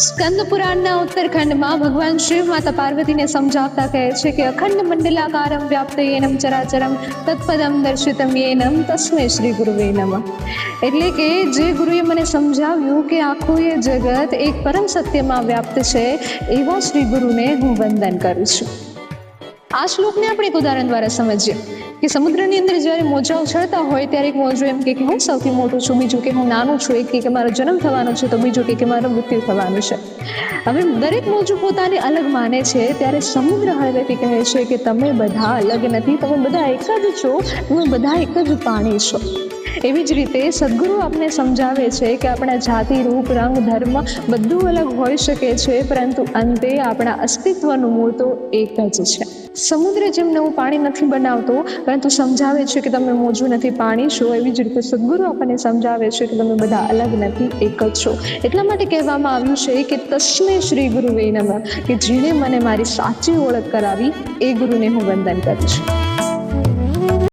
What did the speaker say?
સ્કંદ પુરાણના ઉત્તરખંડમાં ભગવાન શિવ માતા પાર્વતીને સમજાવતા કહે છે કે અખંડ મંડલાકારમ વ્યાપ્ત યેનમ ચરાચરમ તત્પદમ દર્શિતમ યેનમ તસ્મે શ્રી ગુરુવે નમઃ. એટલે કે જે ગુરુએ મને સમજાવ્યું કે આખું એ જગત એક પરમ સત્યમાં વ્યાપ્ત છે, એવા શ્રી ગુરુને હું વંદન કરું છું. આ શ્લોકને આપણે એક ઉદાહરણ દ્વારા સમજીએ કે સમુદ્રની અંદર જ્યારે મોજા ઉછળતા હોય ત્યારે એક મોજું એમ કે હું સૌથી મોટું છું, બીજું કે હું નાનું છું, એક કે મારો જન્મ થવાનો છે, તો બીજું કે મારું મૃત્યુ થવાનું છે. હવે દરેક મોજું પોતાને અલગ માને છે, ત્યારે સમુદ્ર હળવેથી કહે છે કે તમે બધા અલગ નથી, તમે બધા એક જ છો, તમે બધા એક જ પાણી છો. એવી જ રીતે સદગુરુ આપને સમજાવે છે કે આપણા જાતિ, રૂપ, રંગ, ધર્મ બધું અલગ હોઈ શકે છે, પરંતુ અંતે આપણા અસ્તિત્વનું મૂળ તો એક જ છે. સમુદ્ર જેમ નવું પાણી નથી બનાવતો, પરંતુ સમજાવે છે કે તમે મોજું નથી, પાણી છો, એવી જ રીતે સદગુરુ આપણને સમજાવે છે કે તમે બધા અલગ નથી, એક જ છો. એટલા માટે કહેવામાં આવ્યું છે કે તસ્મે શ્રી ગુરુવે નમઃ, કે જેણે મને મારી સાચી ઓળખ કરાવી એ ગુરુને હું વંદન કરું છું.